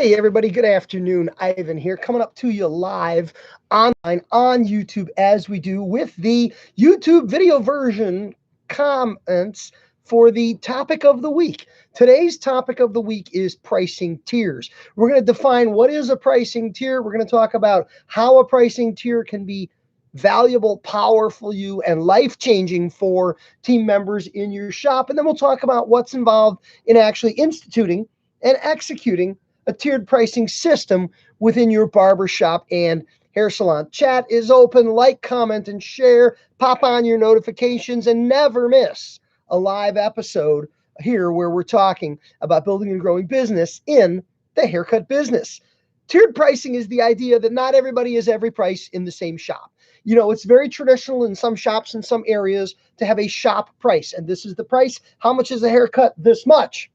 Hey everybody, good afternoon. Ivan here, coming up to you live online on YouTube as we do with the YouTube video version comments for the topic of the week. Today's topic of the week is pricing tiers. We're going to define what is a pricing tier. We're going to talk about how a pricing tier can be valuable, powerful you, and life-changing for team members in your shop. And then we'll talk about what's involved in actually instituting and executing a tiered pricing system within your barber shop and hair salon. Chat is open. Like, comment, and share. Pop on your notifications and never miss a live episode here where we're talking about building and growing business in the haircut business. Tiered pricing is the idea that not everybody is every price in the same shop. You know, it's very traditional in some shops in some areas to have a shop price, and this is the price. How much is a haircut? This much.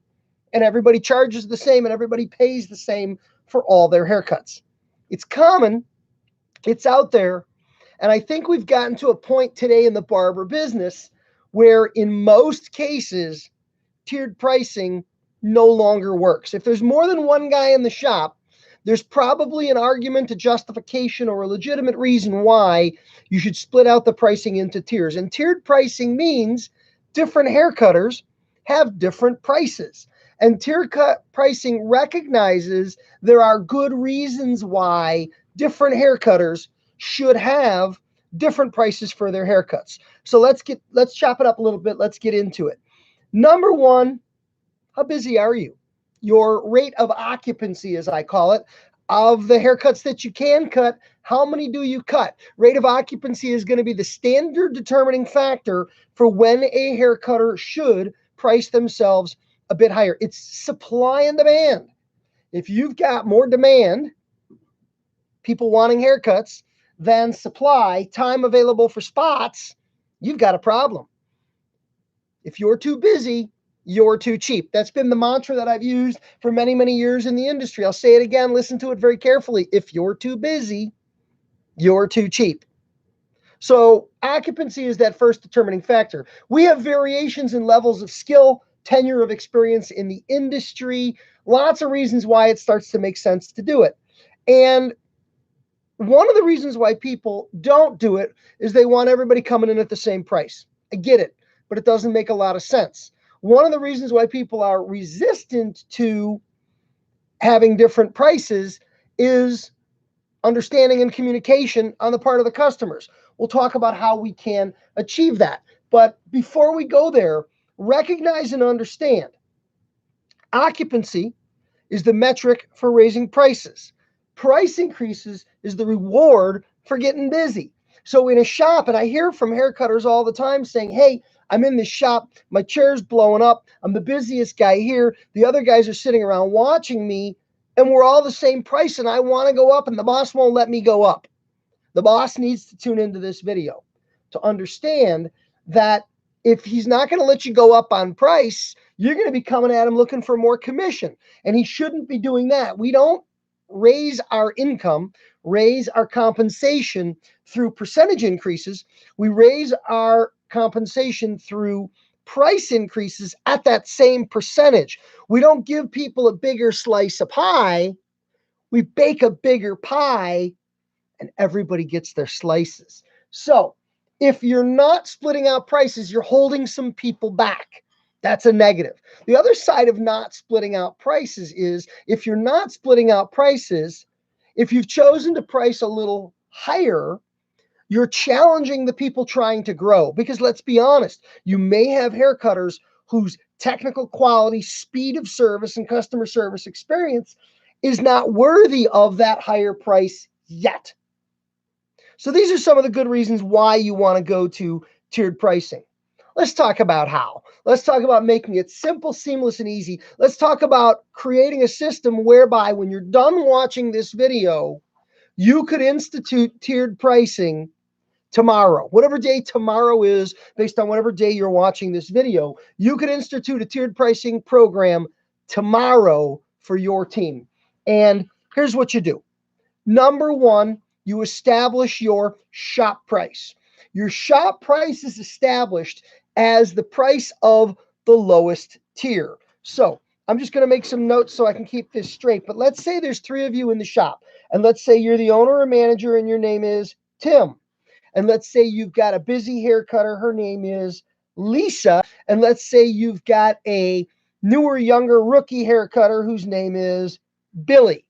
And everybody charges the same and everybody pays the same for all their haircuts. It's common, it's out there, and I think we've gotten to a point today in the barber business where in most cases, tiered pricing no longer works. If there's more than one guy in the shop, there's probably an argument, a justification, or a legitimate reason why you should split out the pricing into tiers. And tiered pricing means different haircutters have different prices. And tier cut pricing recognizes there are good reasons why different haircutters should have different prices for their haircuts. So let's chop it up a little bit. Let's get into it. Number one, how busy are you? Your rate of occupancy, as I call it, of the haircuts that you can cut, how many do you cut? Rate of occupancy is going to be the standard determining factor for when a haircutter should price themselves a bit higher. It's supply and demand. If you've got more demand, people wanting haircuts, than supply, time available for spots, you've got a problem. If you're too busy, you're too cheap. That's been the mantra that I've used for many, many years in the industry. I'll say it again, listen to it very carefully. If you're too busy, you're too cheap. So occupancy is that first determining factor. We have variations in levels of skill, tenure of experience in the industry, lots of reasons why it starts to make sense to do it. And one of the reasons why people don't do it is they want everybody coming in at the same price. I get it, but it doesn't make a lot of sense. One of the reasons why people are resistant to having different prices is understanding and communication on the part of the customers. We'll talk about how we can achieve that. But before we go there, recognize and understand occupancy is the metric for raising prices. Price increases is the reward for getting busy. So in a shop, and I hear from haircutters all the time saying, hey, I'm in this shop, my chair's blowing up, I'm the busiest guy here, the other guys are sitting around watching me, and we're all the same price, and I want to go up, and the boss won't let me go up. The boss needs to tune into this video to understand that if he's not going to let you go up on price, you're going to be coming at him looking for more commission. And he shouldn't be doing that. We don't raise our income, raise our compensation through percentage increases. We raise our compensation through price increases at that same percentage. We don't give people a bigger slice of pie. We bake a bigger pie and everybody gets their slices. So if you're not splitting out prices, you're holding some people back. That's a negative. The other side of not splitting out prices is if you're not splitting out prices, if you've chosen to price a little higher, you're challenging the people trying to grow. Because let's be honest, you may have haircutters whose technical quality, speed of service, and customer service experience is not worthy of that higher price yet. So these are some of the good reasons why you want to go to tiered pricing. Let's talk about how. Let's talk about making it simple, seamless, and easy. Let's talk about creating a system whereby when you're done watching this video, you could institute tiered pricing tomorrow. Whatever day tomorrow is, based on whatever day you're watching this video, you could institute a tiered pricing program tomorrow for your team. And here's what you do. Number one, you establish your shop price. Your shop price is established as the price of the lowest tier. So I'm just going to make some notes so I can keep this straight. But let's say there's 3 of you in the shop. And let's say you're the owner or manager and your name is Tim. And let's say you've got a busy hair cutter. Her name is Lisa. And let's say you've got a newer, younger rookie hair cutter whose name is Billy.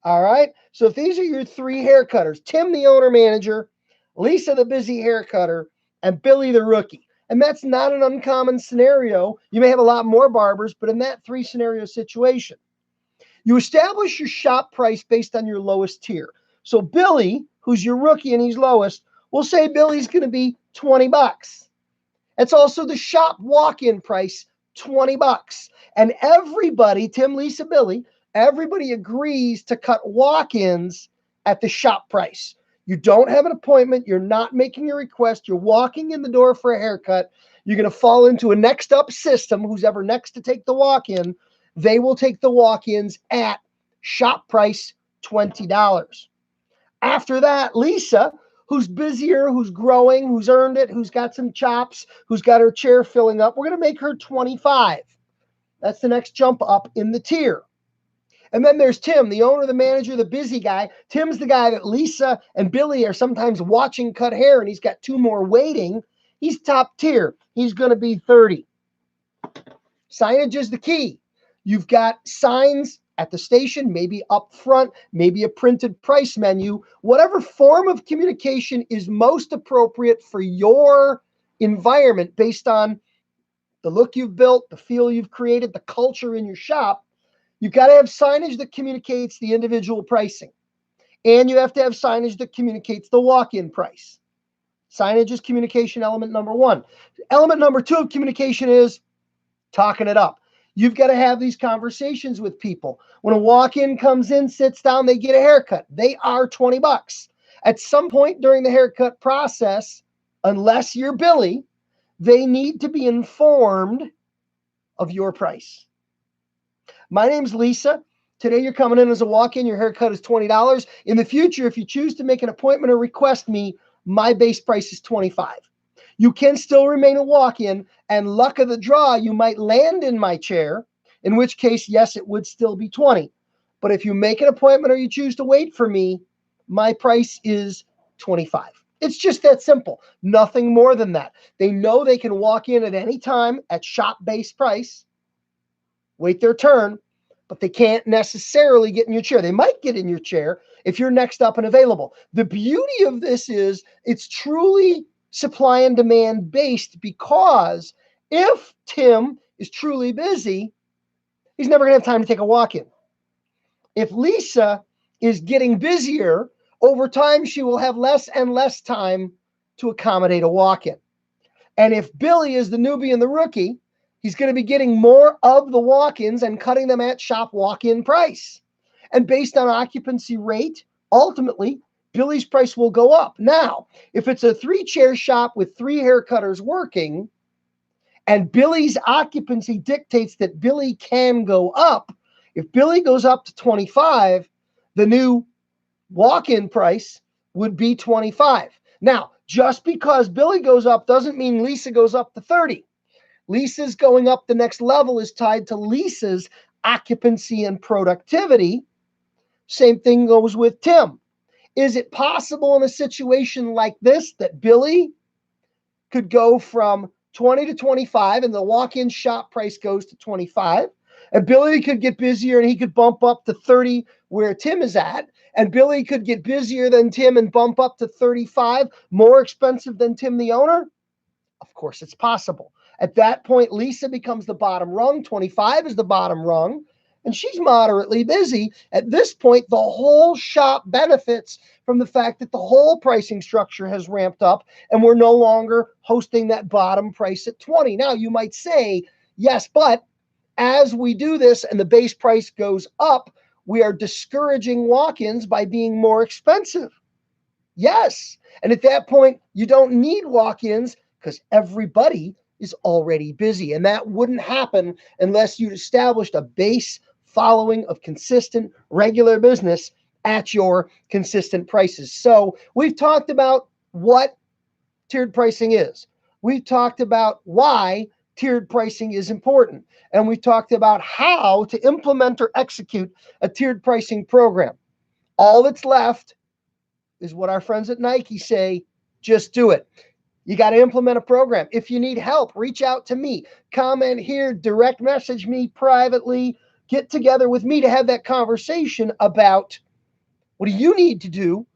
All right. So if these are your 3 hair cutters, Tim, the owner manager, Lisa, the busy hair cutter, and Billy, the rookie. And that's not an uncommon scenario. You may have a lot more barbers, but in that 3 scenario situation, you establish your shop price based on your lowest tier. So Billy, who's your rookie and he's lowest, we'll say Billy's going to be 20 bucks. It's also the shop walk-in price, 20 bucks. And everybody, Tim, Lisa, Billy, everybody agrees to cut walk-ins at the shop price. You don't have an appointment. You're not making a request. You're walking in the door for a haircut. You're going to fall into a next up system. Who's ever next to take the walk-in, they will take the walk-ins at shop price, $20. After that, Lisa, who's busier, who's growing, who's earned it, who's got some chops, who's got her chair filling up, we're going to make her 25. That's the next jump up in the tier. And then there's Tim, the owner, the manager, the busy guy. Tim's the guy that Lisa and Billy are sometimes watching cut hair, and he's got 2 more waiting. He's top tier. He's going to be 30. Signage is the key. You've got signs at the station, maybe up front, maybe a printed price menu, whatever form of communication is most appropriate for your environment based on the look you've built, the feel you've created, the culture in your shop. You've got to have signage that communicates the individual pricing. And you have to have signage that communicates the walk-in price. Signage is communication element number 1. Element number 2 of communication is talking it up. You've got to have these conversations with people. When a walk-in comes in, sits down, they get a haircut. They are 20 bucks. At some point during the haircut process, unless you're Billy, they need to be informed of your price. My name's Lisa. Today you're coming in as a walk-in. Your haircut is $20. In the future, if you choose to make an appointment or request me, my base price is $25. You can still remain a walk-in, and luck of the draw, you might land in my chair, in which case, yes, it would still be $20. But if you make an appointment or you choose to wait for me, my price is $25. It's just that simple. Nothing more than that. They know they can walk in at any time at shop base price, wait their turn, but they can't necessarily get in your chair. They might get in your chair if you're next up and available. The beauty of this is it's truly supply and demand based, because if Tim is truly busy, he's never going to have time to take a walk-in. If Lisa is getting busier, over time she will have less and less time to accommodate a walk-in. And if Billy is the newbie and the rookie, he's going to be getting more of the walk-ins and cutting them at shop walk-in price. And based on occupancy rate, ultimately, Billy's price will go up. Now, if it's a 3-chair shop with 3 hair cutters working, and Billy's occupancy dictates that Billy can go up, if Billy goes up to 25, the new walk-in price would be 25. Now, just because Billy goes up doesn't mean Lisa goes up to 30. Lisa's going up the next level is tied to Lisa's occupancy and productivity. Same thing goes with Tim. Is it possible in a situation like this that Billy could go from 20 to 25 and the walk-in shop price goes to 25? And Billy could get busier and he could bump up to 30 where Tim is at. And Billy could get busier than Tim and bump up to 35, more expensive than Tim, the owner? Of course, it's possible. At that point, Lisa becomes the bottom rung. 25 is the bottom rung, and she's moderately busy. At this point, the whole shop benefits from the fact that the whole pricing structure has ramped up, and we're no longer hosting that bottom price at 20. Now, you might say, yes, but as we do this and the base price goes up, we are discouraging walk-ins by being more expensive. Yes. And at that point, you don't need walk-ins because everybody is already busy. And that wouldn't happen unless you established a base following of consistent, regular business at your consistent prices. So we've talked about what tiered pricing is. We've talked about why tiered pricing is important. And we talked about how to implement or execute a tiered pricing program. All that's left is what our friends at Nike say, just do it. You got to implement a program. If you need help, reach out to me. Comment here, direct message me privately. Get together with me to have that conversation about what do you need to do?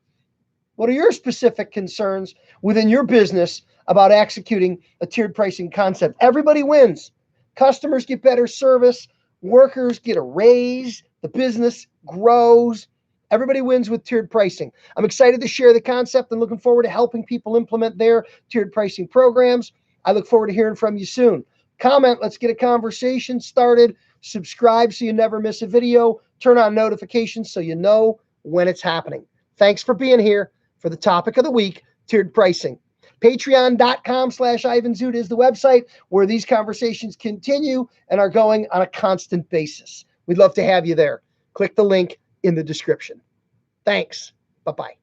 What are your specific concerns within your business about executing a tiered pricing concept? Everybody wins. Customers get better service, workers get a raise, the business grows. Everybody wins with tiered pricing. I'm excited to share the concept and looking forward to helping people implement their tiered pricing programs. I look forward to hearing from you soon. Comment, let's get a conversation started. Subscribe so you never miss a video. Turn on notifications so you know when it's happening. Thanks for being here for the topic of the week, tiered pricing. Patreon.com/Ivan Zuda is the website where these conversations continue and are going on a constant basis. We'd love to have you there. Click the link in the description. Thanks. Bye-bye.